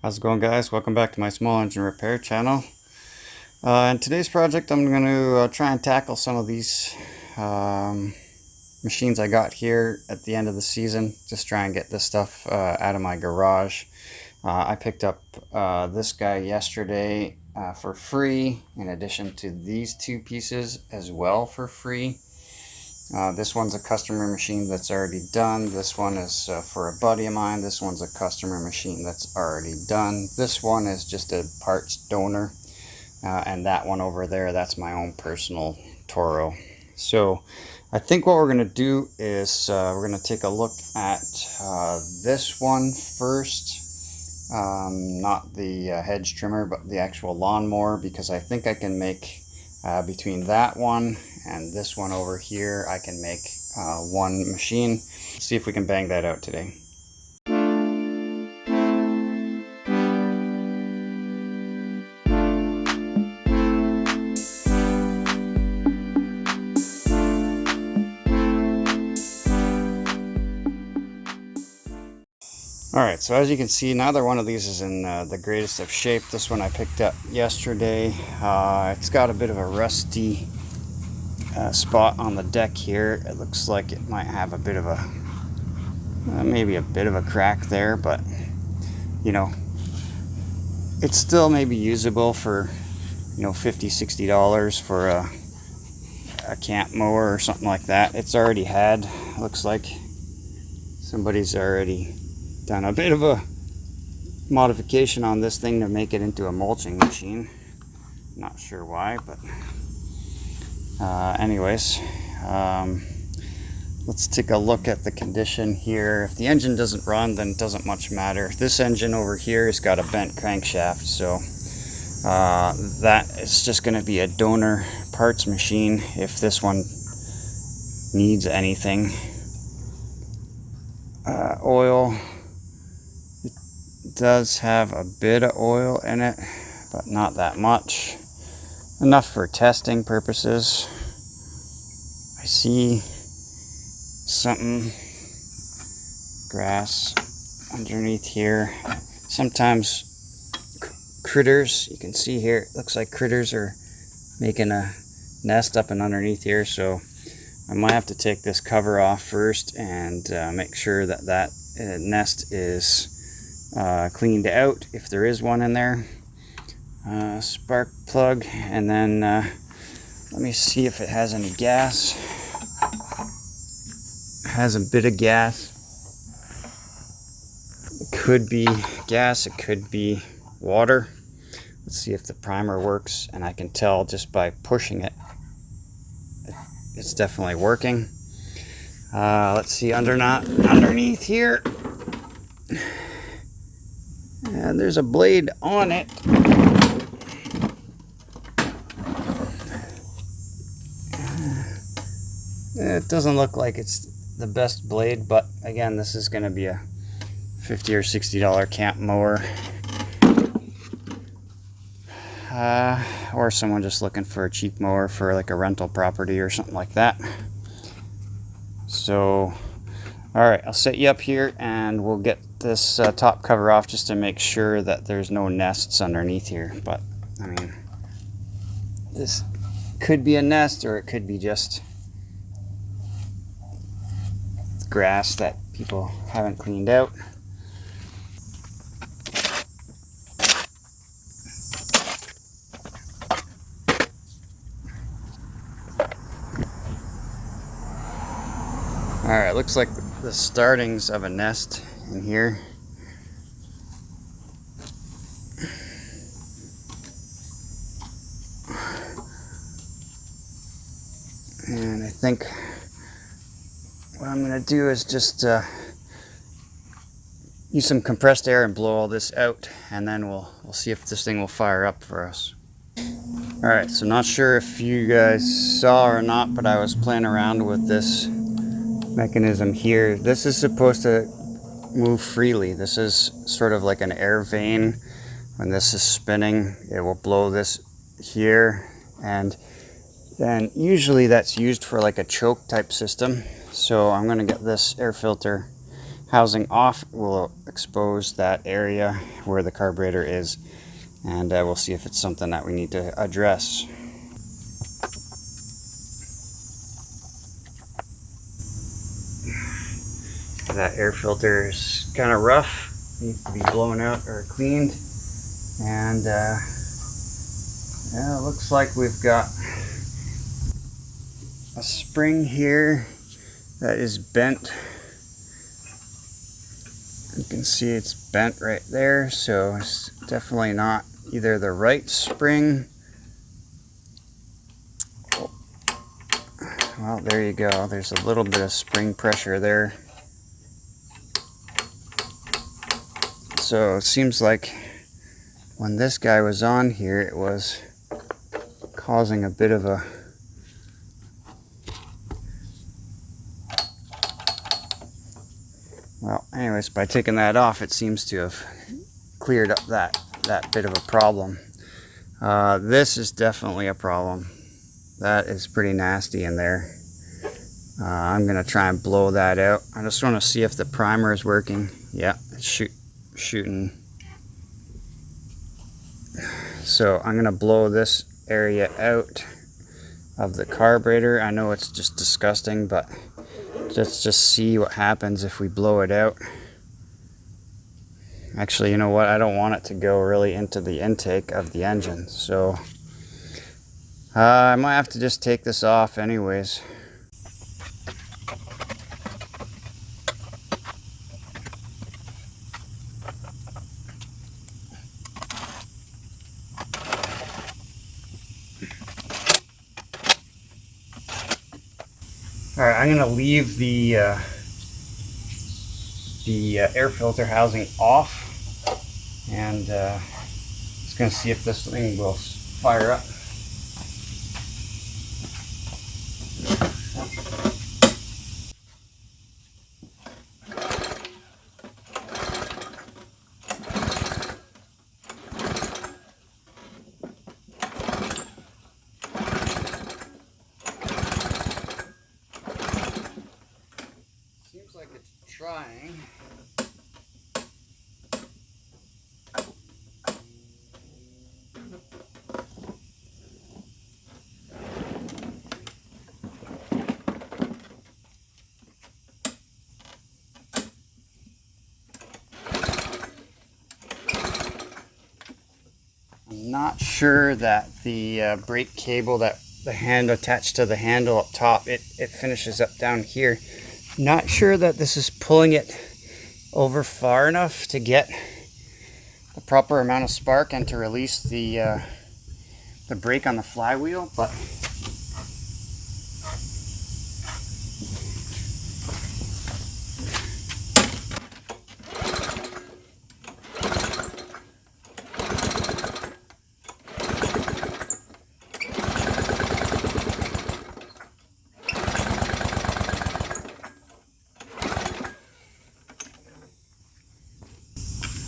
How's it going, guys? Welcome back to my small engine repair channel. In today's project I'm going to try and tackle some of these machines I got here at the end of the season. Just try and get this stuff out of my garage. I picked up this guy yesterday for free, in addition to these two pieces as well for free. This one's a customer machine that's already done. This one is for a buddy of mine. This one's a customer machine that's already done. This one is just a parts donor. And that one over there, that's my own personal Toro. So I think what we're going to do is we're going to take a look at this one first. Not the hedge trimmer, but the actual lawnmower, because I think I can make between that one and this one over here, I can make one machine. Let's see if we can bang that out today. Alright, so as you can see, neither one of these is in the greatest of shape. This one I picked up yesterday. It's got a bit of a rusty spot on the deck here. It looks like it might have a bit of a maybe a bit of a crack there, but you know, it's still maybe usable for, you know, $50–60 for a camp mower or something like that. It's already had, looks like somebody's already done a bit of a modification on this thing to make it into a mulching machine. Not sure why, but anyways, let's take a look at the condition here. If the engine doesn't run, then it doesn't much matter. This engine over here has got a bent crankshaft, so that is just going to be a donor parts machine if this one needs anything. Oil, it does have a bit of oil in it, but not that much. Enough for testing purposes. I see something, grass underneath here. Sometimes critters, you can see here, it looks like critters are making a nest up and underneath here, so I might have to take this cover off first and make sure that that nest is cleaned out, if there is one in there. Spark plug, and then let me see if it has any gas. It has a bit of gas. It could be gas, it could be water. Let's see if the primer works, and I can tell just by pushing it, it's definitely working. Let's see underneath here, and there's a blade on it. It doesn't look like it's the best blade, but again, this is going to be a $50 or $60 camp mower, or someone just looking for a cheap mower for like a rental property or something like that. So alright, I'll set you up here and we'll get this top cover off just to make sure that there's no nests underneath here. But I mean, this could be a nest, or it could be just grass that people haven't cleaned out. Alright, looks like the startings of a nest in here. And I think what I'm going to do is just use some compressed air and blow all this out, and then we'll see if this thing will fire up for us. Alright, so not sure if you guys saw or not, but I was playing around with this mechanism here. This is supposed to move freely. This is sort of like an air vane. When this is spinning, it will blow this here, and then usually that's used for like a choke type system. So I'm going to get this air filter housing off, we'll expose that area where the carburetor is, and we'll see if it's something that we need to address. That air filter is kind of rough, needs to be blown out or cleaned, and yeah, it looks like we've got a spring here that is bent. You can see it's bent right there, so it's definitely not either the right spring. Well, there you go. There's a little bit of spring pressure there. So it seems like when this guy was on here, it was causing a bit of a well, anyways, by taking that off, it seems to have cleared up that bit of a problem. This is definitely a problem. That is pretty nasty in there. I'm gonna try and blow that out. I just want to see if the primer is working. Yeah, it's shooting. So I'm gonna blow this area out of the carburetor. I know it's just disgusting, but let's just see what happens if we blow it out. Actually, you know what? I don't want it to go really into the intake of the engine, so I might have to just take this off anyways. Alright, I'm going to leave the air filter housing off, and just going to see if this thing will fire up. Seems like it's trying. I'm not sure that the brake cable, that the hand attached to the handle up top, it finishes up down here. Not sure that this is pulling it over far enough to get the proper amount of spark and to release the brake on the flywheel, but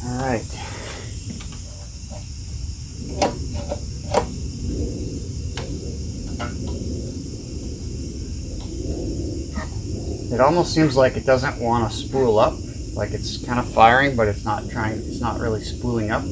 alright. It almost seems like it doesn't want to spool up, like it's kind of firing, but it's not really spooling up.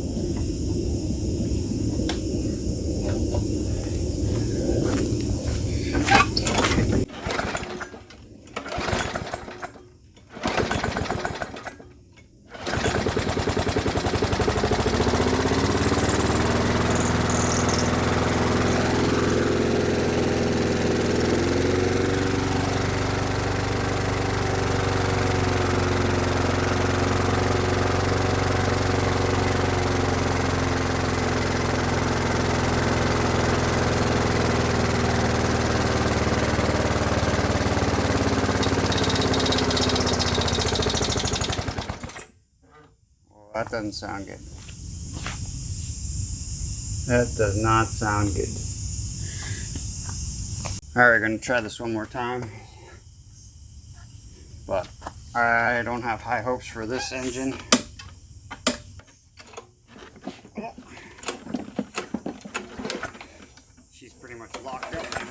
That doesn't sound good. That does not sound good. Alright, we're going to try this one more time. But I don't have high hopes for this engine. She's pretty much locked up now.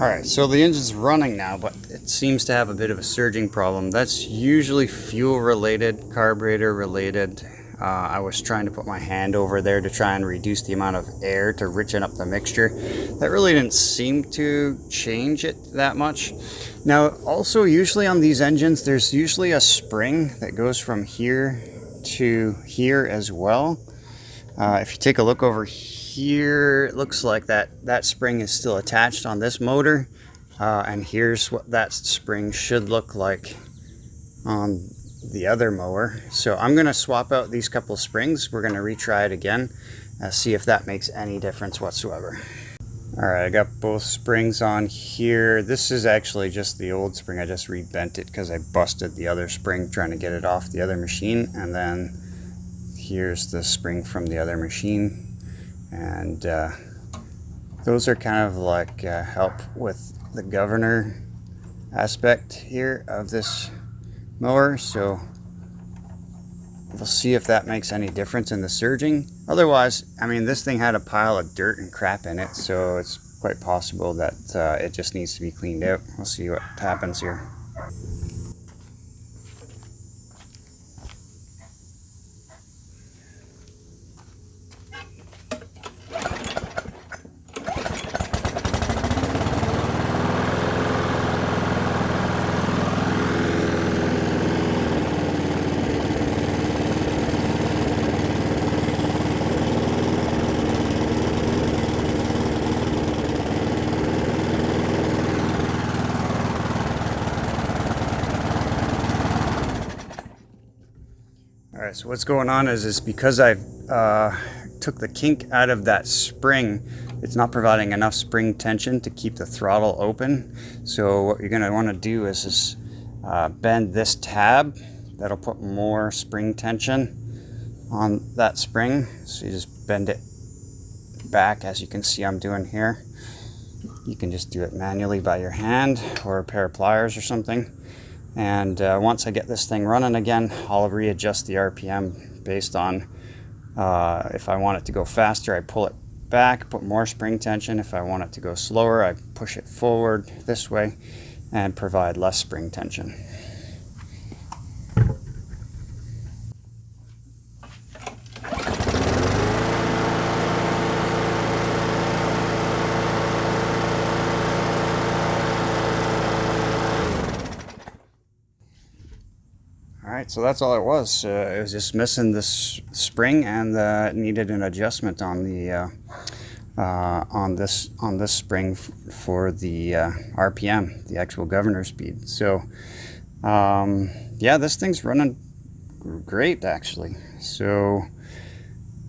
Alright, so the engine's running now, but it seems to have a bit of a surging problem. That's usually fuel related, carburetor related. I was trying to put my hand over there to try and reduce the amount of air to richen up the mixture. That really didn't seem to change it that much. Now, also usually on these engines, there's usually a spring that goes from here to here as well. If you take a look over here, it looks like that spring is still attached on this motor, and here's what that spring should look like on the other mower. So I'm going to swap out these couple springs. We're going to retry it again, see if that makes any difference whatsoever. Alright, I got both springs on here. This is actually just the old spring. I just rebent it because I busted the other spring trying to get it off the other machine. And then here's the spring from the other machine. And those are kind of like help with the governor aspect here of this mower. So we'll see if that makes any difference in the surging. Otherwise, I mean, this thing had a pile of dirt and crap in it, so it's quite possible that it just needs to be cleaned out. We'll see what happens here. Alright, so what's going on is because I took the kink out of that spring, it's not providing enough spring tension to keep the throttle open. So what you're going to want to do is just bend this tab. That'll put more spring tension on that spring. So you just bend it back, as you can see I'm doing here. You can just do it manually by your hand or a pair of pliers or something. And once I get this thing running again, I'll readjust the RPM based on if I want it to go faster, I pull it back, put more spring tension. If I want it to go slower, I push it forward this way and provide less spring tension. Alright, so that's all it was. It was just missing this spring, and it needed an adjustment on the on this spring for the RPM, the actual governor speed. So yeah, this thing's running great actually. So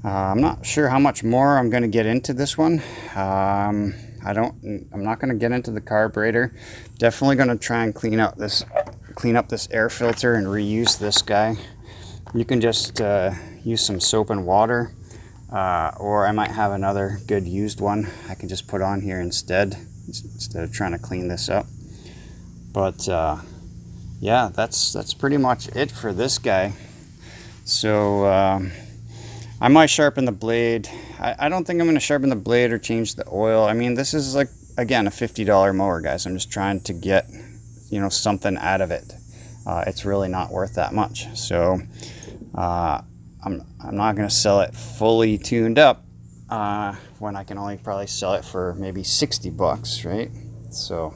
I'm not sure how much more I'm going to get into this one. I'm not going to get into the carburetor. Definitely going to try and clean up this air filter and reuse this guy. You can just use some soap and water, or I might have another good used one I can just put on here instead of trying to clean this up. But yeah, that's pretty much it for this guy. So I might sharpen the blade. I don't think I'm going to sharpen the blade or change the oil. I mean, this is like, again, a $50 mower, guys. I'm just trying to get, you know, something out of it. It's really not worth that much. So I'm not going to sell it fully tuned up when I can only probably sell it for maybe 60 bucks, right? So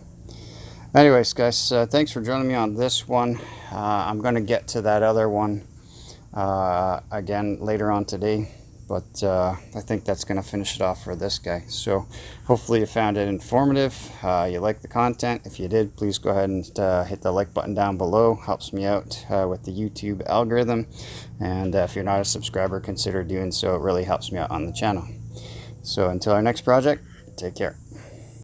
anyways, guys, thanks for joining me on this one. I'm going to get to that other one again later on today, but I think that's going to finish it off for this guy. So hopefully you found it informative, you liked the content. If you did, please go ahead and hit the like button down below. Helps me out with the YouTube algorithm, and if you're not a subscriber, consider doing so. It really helps me out on the channel. So until our next project, take care.